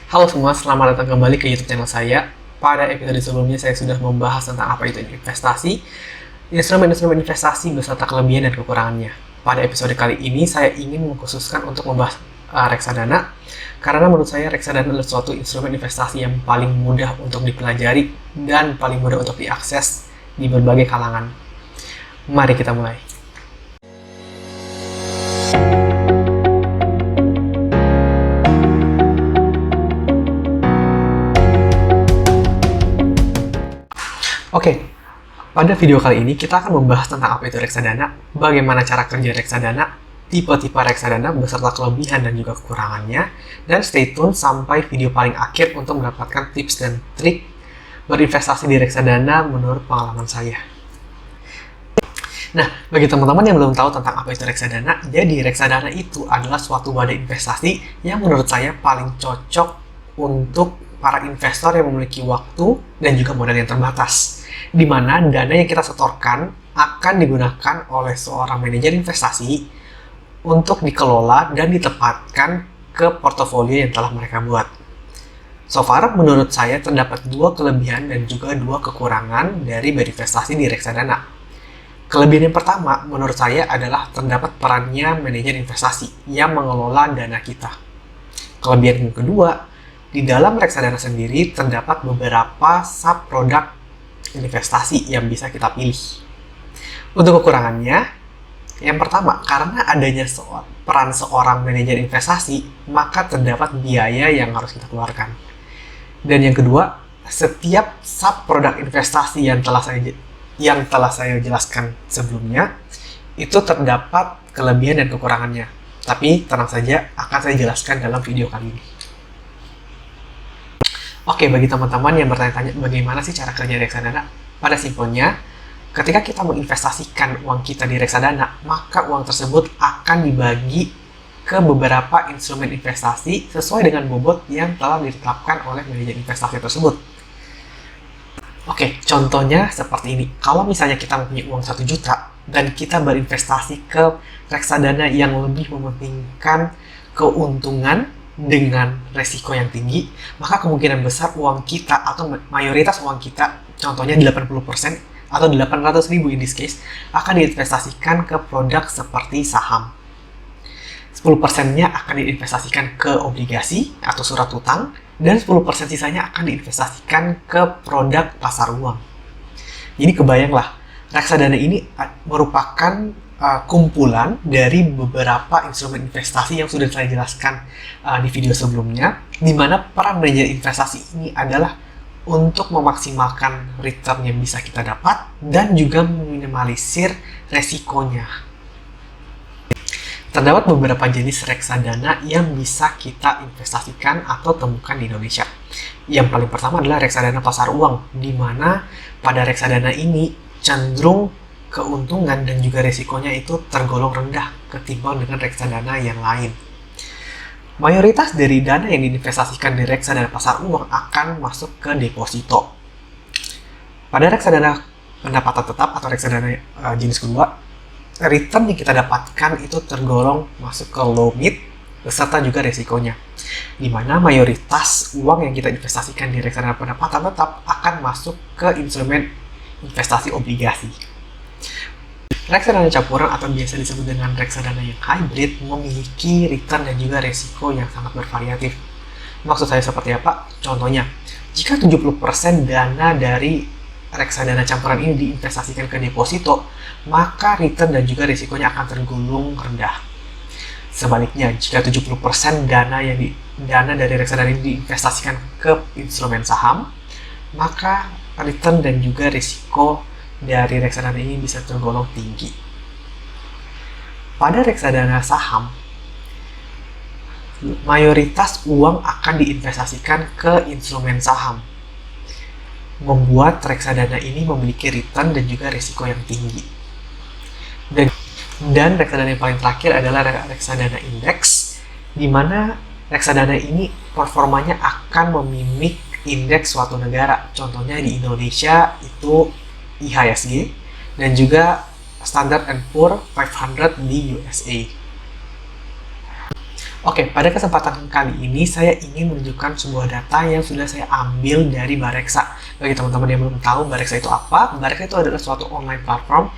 Halo semua, selamat datang kembali ke YouTube channel saya. Pada episode sebelumnya saya sudah membahas tentang apa itu investasi, instrumen-instrumen investasi beserta kelebihan dan kekurangannya. Pada episode kali ini saya ingin mengkhususkan untuk membahas reksadana, karena menurut saya reksadana adalah suatu instrumen investasi yang paling mudah untuk dipelajari dan paling mudah untuk diakses di berbagai kalangan. Mari kita mulai. Oke, pada video kali ini kita akan membahas tentang apa itu reksadana, bagaimana cara kerja reksadana, tipe-tipe reksadana beserta kelebihan dan juga kekurangannya, dan stay tune sampai video paling akhir untuk mendapatkan tips dan trik berinvestasi di reksadana menurut pengalaman saya. Nah, bagi teman-teman yang belum tahu tentang apa itu reksadana, jadi reksadana itu adalah suatu wadah investasi yang menurut saya paling cocok untuk para investor yang memiliki waktu dan juga modal yang terbatas, di mana dana yang kita setorkan akan digunakan oleh seorang manajer investasi untuk dikelola dan ditempatkan ke portofolio yang telah mereka buat. So far, menurut saya terdapat dua kelebihan dan juga dua kekurangan dari berinvestasi di reksadana. Kelebihan yang pertama, menurut saya adalah terdapat perannya manajer investasi yang mengelola dana kita. Kelebihan yang kedua, di dalam reksadana sendiri terdapat beberapa sub-produk investasi yang bisa kita pilih. Untuk kekurangannya, yang pertama, karena adanya peran seorang manajer investasi, maka terdapat biaya yang harus kita keluarkan. Dan yang kedua, setiap sub-produk investasi yang telah saya jelaskan sebelumnya, itu terdapat kelebihan dan kekurangannya. Tapi tenang saja, akan saya jelaskan dalam video kali ini. Oke, bagi teman-teman yang bertanya-tanya bagaimana sih cara kerja reksadana, pada simpelnya, ketika kita menginvestasikan uang kita di reksadana, maka uang tersebut akan dibagi ke beberapa instrumen investasi sesuai dengan bobot yang telah ditetapkan oleh manajer investasi tersebut. Oke, contohnya seperti ini. Kalau misalnya kita mempunyai uang 1 juta dan kita berinvestasi ke reksadana yang lebih mementingkan keuntungan dengan resiko yang tinggi, maka kemungkinan besar uang kita atau mayoritas uang kita, contohnya 80% atau 800.000 in this case, akan diinvestasikan ke produk seperti saham. 10%-nya akan diinvestasikan ke obligasi atau surat utang, dan 10% sisanya akan diinvestasikan ke produk pasar uang. Jadi kebayanglah, reksadana ini merupakan kumpulan dari beberapa instrumen investasi yang sudah saya jelaskan di video sebelumnya, di mana peran manajer investasi ini adalah untuk memaksimalkan return yang bisa kita dapat dan juga meminimalisir resikonya. Terdapat beberapa jenis reksadana yang bisa kita investasikan atau temukan di Indonesia. Yang paling pertama adalah reksadana pasar uang, di mana pada reksadana ini cenderung keuntungan dan juga risikonya itu tergolong rendah ketimbang dengan reksadana yang lain. Mayoritas dari dana yang diinvestasikan di reksadana pasar uang akan masuk ke deposito. Pada reksadana pendapatan tetap atau reksadana jenis kedua, return yang kita dapatkan itu tergolong masuk ke low mid beserta juga resikonya, di mana mayoritas uang yang kita investasikan di reksadana pendapatan tetap akan masuk ke instrumen investasi obligasi. Reksadana campuran atau biasa disebut dengan reksadana yang hybrid memiliki return dan juga resiko yang sangat bervariatif. Maksud saya seperti apa? Contohnya, jika 70% dana dari reksadana campuran ini diinvestasikan ke deposito, maka return dan juga risikonya akan tergolong rendah. Sebaliknya, jika 70% dana dari reksadana ini diinvestasikan ke instrumen saham, maka return dan juga risiko dari reksadana ini bisa tergolong tinggi. Pada reksadana saham, mayoritas uang akan diinvestasikan ke instrumen saham, membuat reksadana ini memiliki return dan juga risiko yang tinggi. Dan reksadana yang paling terakhir adalah reksadana indeks, di mana reksadana ini performanya akan memimik indeks suatu negara. Contohnya di Indonesia itu IHSG dan juga Standard & Poor's 500 di USA. Oke, pada kesempatan kali ini saya ingin menunjukkan sebuah data yang sudah saya ambil dari Bareksa. Bagi teman-teman yang belum tahu Bareksa itu apa, Bareksa itu adalah suatu online platform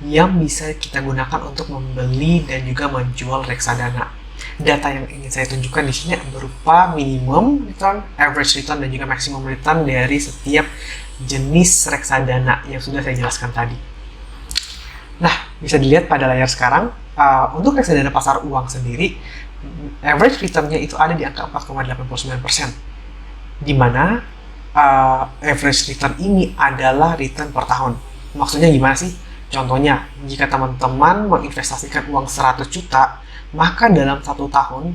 yang bisa kita gunakan untuk membeli dan juga menjual reksadana. Data yang ingin saya tunjukkan di sini berupa minimum return, average return, dan juga maximum return dari setiap jenis reksadana yang sudah saya jelaskan tadi. Nah, bisa dilihat pada layar sekarang, untuk reksadana pasar uang sendiri, average return-nya itu ada di angka 4,89%, di mana average return ini adalah return per tahun. Maksudnya gimana sih? Contohnya, jika teman-teman menginvestasikan uang 100 juta, maka dalam 1 tahun,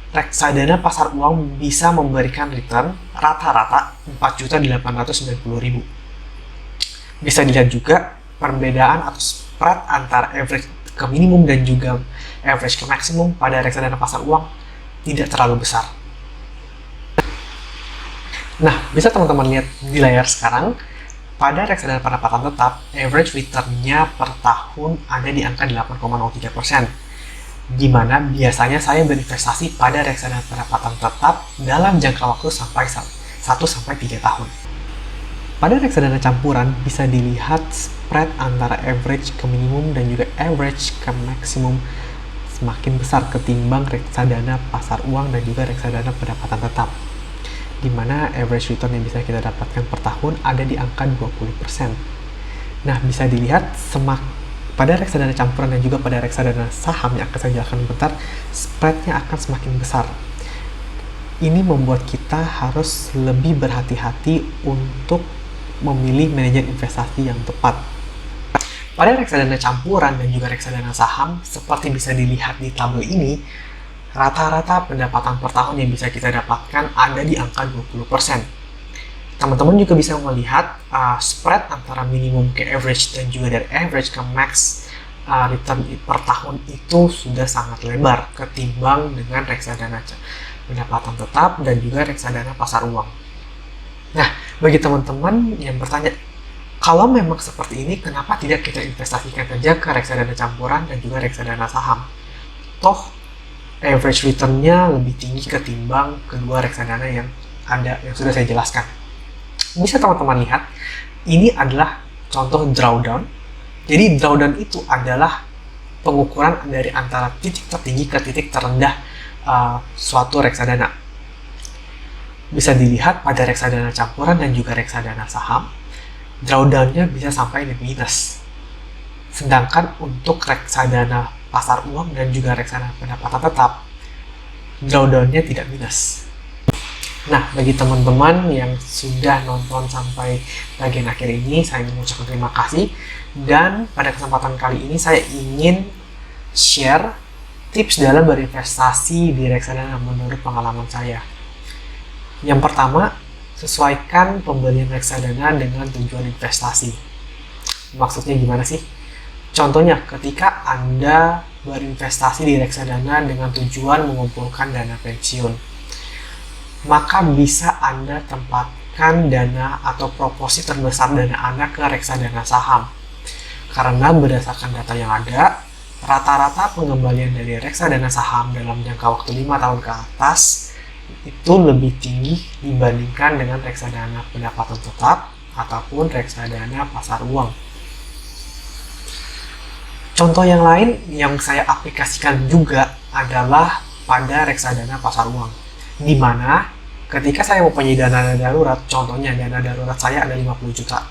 reksadana pasar uang bisa memberikan return rata-rata 4.890.000. Bisa dilihat juga perbedaan atau spread antara average ke minimum dan juga average ke maksimum pada reksadana pasar uang tidak terlalu besar. Nah, bisa teman-teman lihat di layar sekarang, pada reksadana pendapatan tetap, average return-nya per tahun ada di angka 8,03%, di mana biasanya saya berinvestasi pada reksadana pendapatan tetap dalam jangka waktu sampai 1-3 tahun. Pada reksadana campuran bisa dilihat spread antara average ke minimum dan juga average ke maksimum semakin besar ketimbang reksadana pasar uang dan juga reksadana pendapatan tetap, di mana average return yang bisa kita dapatkan per tahun ada di angka 20%. Nah, bisa dilihat pada reksadana campuran dan juga pada reksadana saham yang akan saya jelaskan bentar, spreadnya akan semakin besar. Ini membuat kita harus lebih berhati-hati untuk memilih manajer investasi yang tepat. Pada reksadana campuran dan juga reksadana saham, seperti bisa dilihat di tabel ini, rata-rata pendapatan per tahun yang bisa kita dapatkan ada di angka 20%. Teman-teman juga bisa melihat spread antara minimum ke average dan juga dari average ke max return per tahun itu sudah sangat lebar ketimbang dengan reksadana pendapatan tetap dan juga reksadana pasar uang. Nah, bagi teman-teman yang bertanya, kalau memang seperti ini, kenapa tidak kita investasikan saja ke reksadana campuran dan juga reksadana saham? Toh, average return-nya lebih tinggi ketimbang kedua reksadana yang sudah saya jelaskan. Bisa teman-teman lihat, ini adalah contoh drawdown. Jadi drawdown itu adalah pengukuran dari antara titik tertinggi ke titik terendah suatu reksadana. Bisa dilihat pada reksadana campuran dan juga reksadana saham, drawdown-nya bisa sampai di minus. Sedangkan untuk reksadana pasar uang dan juga reksadana pendapatan tetap, drawdown-nya tidak minus. Nah, bagi teman-teman yang sudah nonton sampai bagian akhir ini, saya ingin mengucapkan terima kasih. Dan pada kesempatan kali ini saya ingin share tips dalam berinvestasi di reksadana menurut pengalaman saya. Yang pertama, sesuaikan pembelian reksadana dengan tujuan investasi. Maksudnya gimana sih? Contohnya, ketika Anda berinvestasi di reksadana dengan tujuan mengumpulkan dana pensiun, maka bisa Anda tempatkan dana atau proporsi terbesar dana Anda ke reksadana saham. Karena berdasarkan data yang ada, rata-rata pengembalian dari reksadana saham dalam jangka waktu 5 tahun ke atas itu lebih tinggi dibandingkan dengan reksadana pendapatan tetap ataupun reksadana pasar uang. Contoh yang lain yang saya aplikasikan juga adalah pada reksadana pasar uang, di mana ketika saya mempunyai dana darurat, contohnya dana darurat saya ada 50 juta,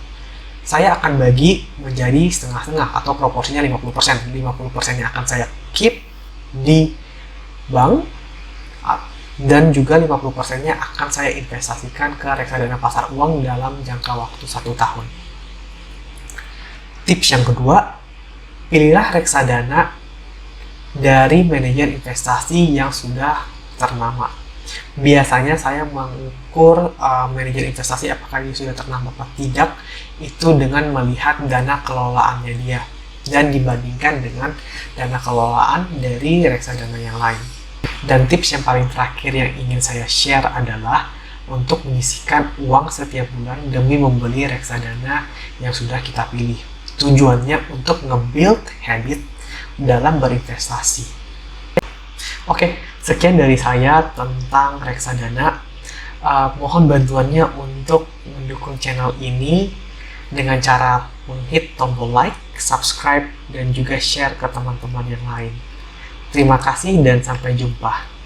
saya akan bagi menjadi setengah-setengah atau proporsinya 50%. 50%-nya akan saya keep di bank, dan juga 50%-nya akan saya investasikan ke reksadana pasar uang dalam jangka waktu 1 tahun. Tips yang kedua, pilihlah reksadana dari manajer investasi yang sudah ternama. Biasanya saya mengukur manajer investasi apakah dia sudah ternama atau tidak itu dengan melihat dana kelolaannya dia dan dibandingkan dengan dana kelolaan dari reksadana yang lain. Dan tips yang paling terakhir yang ingin saya share adalah untuk menyisihkan uang setiap bulan demi membeli reksadana yang sudah kita pilih. Tujuannya untuk nge-build habit dalam berinvestasi. Oke, Sekian dari saya tentang reksadana. Mohon bantuannya untuk mendukung channel ini dengan cara menghit tombol like, subscribe, dan juga share ke teman-teman yang lain. Terima kasih dan sampai jumpa.